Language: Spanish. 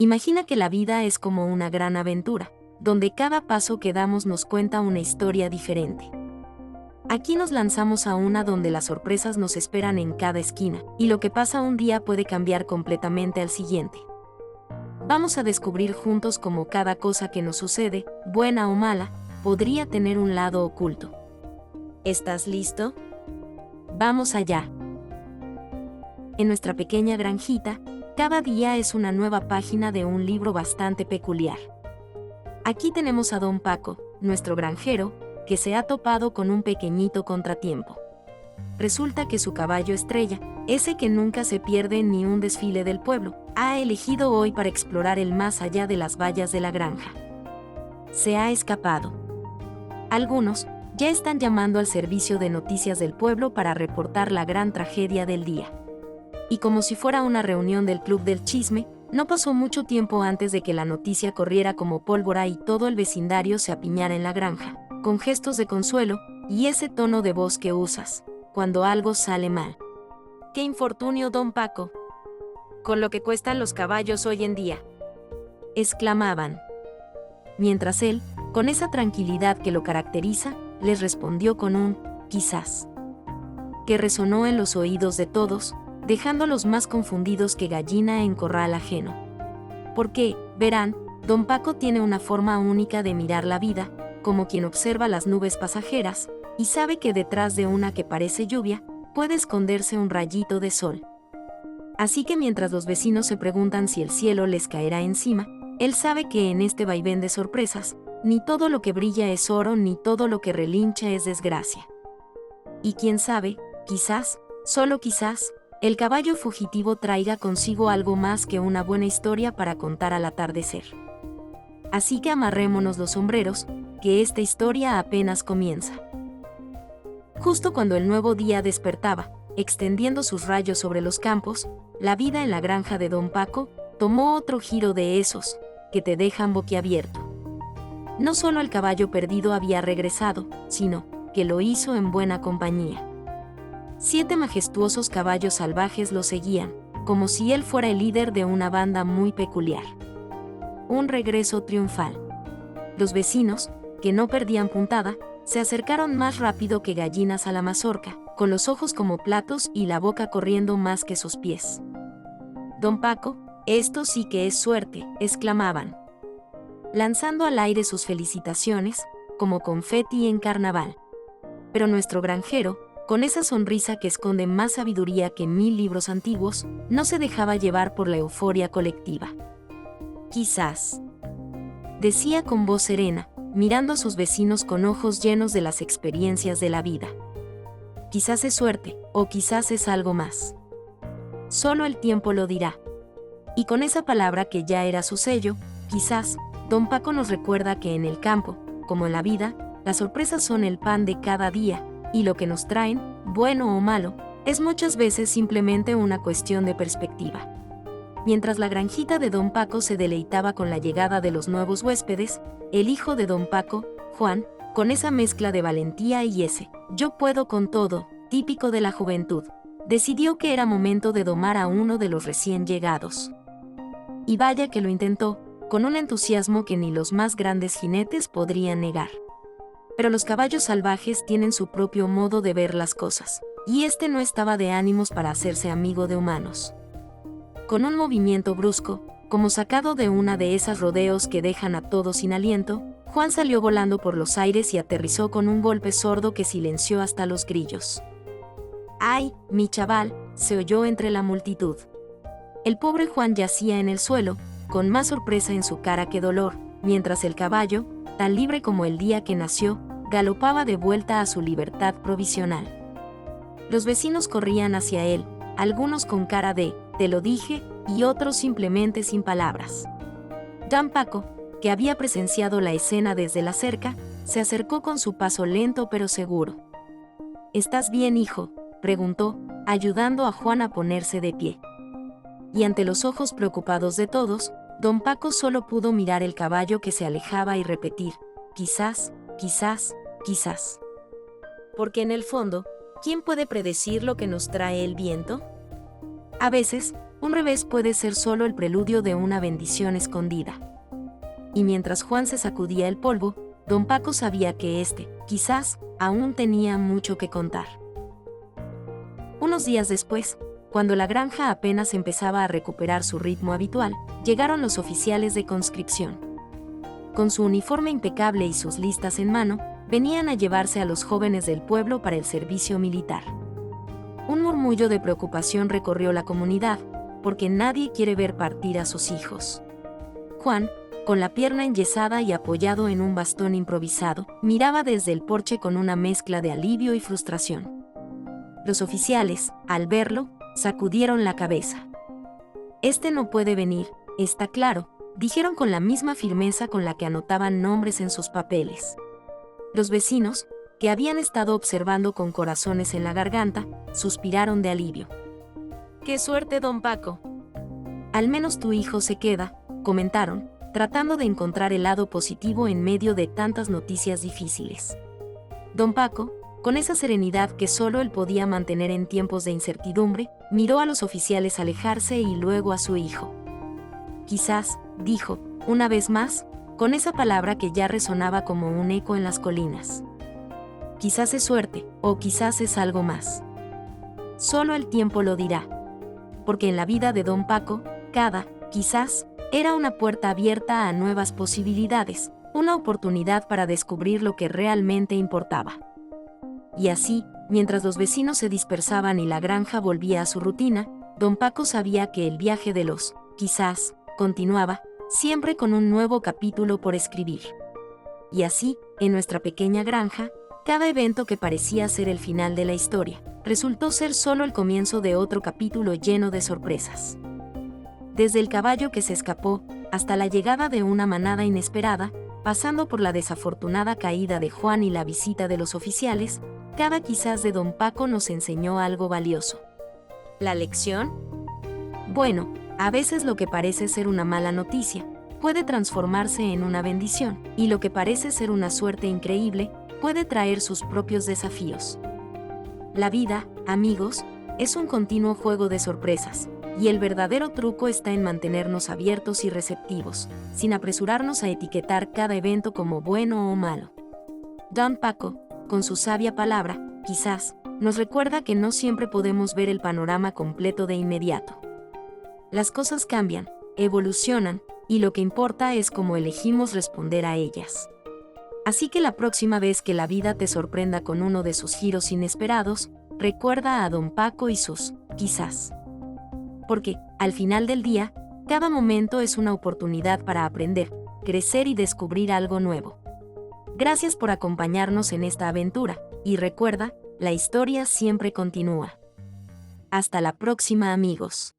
Imagina que la vida es como una gran aventura, donde cada paso que damos nos cuenta una historia diferente. Aquí nos lanzamos a una donde las sorpresas nos esperan en cada esquina, y lo que pasa un día puede cambiar completamente al siguiente. Vamos a descubrir juntos cómo cada cosa que nos sucede, buena o mala, podría tener un lado oculto. ¿Estás listo? Vamos allá. En nuestra pequeña granjita, cada día es una nueva página de un libro bastante peculiar. Aquí tenemos a Don Paco, nuestro granjero, que se ha topado con un pequeñito contratiempo. Resulta que su caballo estrella, ese que nunca se pierde en ni un desfile del pueblo, ha elegido hoy para explorar el más allá de las vallas de la granja. Se ha escapado. Algunos ya están llamando al servicio de noticias del pueblo para reportar la gran tragedia del día. Y como si fuera una reunión del club del chisme, no pasó mucho tiempo antes de que la noticia corriera como pólvora y todo el vecindario se apiñara en la granja, con gestos de consuelo y ese tono de voz que usas cuando algo sale mal. ¡Qué infortunio, don Paco! Con lo que cuestan los caballos hoy en día, exclamaban. Mientras él, con esa tranquilidad que lo caracteriza, les respondió con un quizás, que resonó en los oídos de todos, dejándolos más confundidos que gallina en corral ajeno. Porque, verán, don Paco tiene una forma única de mirar la vida, como quien observa las nubes pasajeras, y sabe que detrás de una que parece lluvia, puede esconderse un rayito de sol. Así que mientras los vecinos se preguntan si el cielo les caerá encima, él sabe que en este vaivén de sorpresas, ni todo lo que brilla es oro ni todo lo que relincha es desgracia. Y quién sabe, quizás, solo quizás, el caballo fugitivo traiga consigo algo más que una buena historia para contar al atardecer. Así que amarrémonos los sombreros, que esta historia apenas comienza. Justo cuando el nuevo día despertaba, extendiendo sus rayos sobre los campos, la vida en la granja de don Paco tomó otro giro de esos, que te dejan boquiabierto. No solo el caballo perdido había regresado, sino que lo hizo en buena compañía. 7 majestuosos caballos salvajes lo seguían, como si él fuera el líder de una banda muy peculiar. Un regreso triunfal. Los vecinos, que no perdían puntada, se acercaron más rápido que gallinas a la mazorca, con los ojos como platos y la boca corriendo más que sus pies. Don Paco, esto sí que es suerte, exclamaban, lanzando al aire sus felicitaciones, como confeti en carnaval. Pero nuestro granjero, con esa sonrisa que esconde más sabiduría que 1000 libros antiguos, no se dejaba llevar por la euforia colectiva. Quizás, decía con voz serena, mirando a sus vecinos con ojos llenos de las experiencias de la vida. Quizás es suerte, o quizás es algo más. Solo el tiempo lo dirá. Y con esa palabra que ya era su sello, quizás, don Paco nos recuerda que en el campo, como en la vida, las sorpresas son el pan de cada día, y lo que nos traen, bueno o malo, es muchas veces simplemente una cuestión de perspectiva. Mientras la granjita de don Paco se deleitaba con la llegada de los nuevos huéspedes, el hijo de don Paco, Juan, con esa mezcla de valentía y ese "yo puedo con todo", típico de la juventud, decidió que era momento de domar a uno de los recién llegados. Y vaya que lo intentó, con un entusiasmo que ni los más grandes jinetes podrían negar. Pero los caballos salvajes tienen su propio modo de ver las cosas, y este no estaba de ánimos para hacerse amigo de humanos. Con un movimiento brusco, como sacado de una de esas rodeos que dejan a todos sin aliento, Juan salió volando por los aires y aterrizó con un golpe sordo que silenció hasta los grillos. ¡Ay, mi chaval!, se oyó entre la multitud. El pobre Juan yacía en el suelo, con más sorpresa en su cara que dolor, mientras el caballo, tan libre como el día que nació, galopaba de vuelta a su libertad provisional. Los vecinos corrían hacia él, algunos con cara de "te lo dije", y otros simplemente sin palabras. Don Paco, que había presenciado la escena desde la cerca, se acercó con su paso lento pero seguro. ¿Estás bien, hijo?, preguntó, ayudando a Juan a ponerse de pie. Y ante los ojos preocupados de todos, don Paco solo pudo mirar el caballo que se alejaba y repetir, quizás, quizás, quizás. Porque en el fondo, ¿quién puede predecir lo que nos trae el viento? A veces, Un revés puede ser solo el preludio de una bendición escondida. Y mientras Juan se sacudía el polvo, don Paco sabía que quizás, aún tenía mucho que contar. Unos días después, cuando la granja apenas empezaba a recuperar su ritmo habitual, llegaron los oficiales de conscripción. Con su uniforme impecable y sus listas en mano, venían a llevarse a los jóvenes del pueblo para el servicio militar. Un murmullo de preocupación recorrió la comunidad, porque nadie quiere ver partir a sus hijos. Juan, con la pierna enyesada y apoyado en un bastón improvisado, miraba desde el porche con una mezcla de alivio y frustración. Los oficiales, al verlo, sacudieron la cabeza. No puede venir, está claro, dijeron con la misma firmeza con la que anotaban nombres en sus papeles. Los vecinos, que habían estado observando con corazones en la garganta, suspiraron de alivio. ¡Qué suerte, don Paco! Al menos tu hijo se queda, comentaron, tratando de encontrar el lado positivo en medio de tantas noticias difíciles. Don Paco, con esa serenidad que solo él podía mantener en tiempos de incertidumbre, miró a los oficiales alejarse y luego a su hijo. Quizás, dijo, una vez más, con esa palabra que ya resonaba como un eco en las colinas. Quizás es suerte, o quizás es algo más. Solo el tiempo lo dirá. Porque en la vida de don Paco, quizás, era una puerta abierta a nuevas posibilidades, una oportunidad para descubrir lo que realmente importaba. Y así, mientras los vecinos se dispersaban y la granja volvía a su rutina, don Paco sabía que el viaje de los, quizás, continuaba, siempre con un nuevo capítulo por escribir. Y así, en nuestra pequeña granja, cada evento que parecía ser el final de la historia, resultó ser solo el comienzo de otro capítulo lleno de sorpresas. Desde el caballo que se escapó, hasta la llegada de una manada inesperada, pasando por la desafortunada caída de Juan y la visita de los oficiales, cada quizás de don Paco nos enseñó algo valioso. ¿La lección? Bueno, a veces lo que parece ser una mala noticia, puede transformarse en una bendición, y lo que parece ser una suerte increíble, puede traer sus propios desafíos. La vida, amigos, es un continuo juego de sorpresas, y el verdadero truco está en mantenernos abiertos y receptivos, sin apresurarnos a etiquetar cada evento como bueno o malo. Don Paco, con su sabia palabra, quizás, nos recuerda que no siempre podemos ver el panorama completo de inmediato. Las cosas cambian, evolucionan, y lo que importa es cómo elegimos responder a ellas. Así que la próxima vez que la vida te sorprenda con uno de sus giros inesperados, recuerda a don Paco y sus, quizás. Porque, al final del día, cada momento es una oportunidad para aprender, crecer y descubrir algo nuevo. Gracias por acompañarnos en esta aventura, y recuerda, la historia siempre continúa. Hasta la próxima, amigos.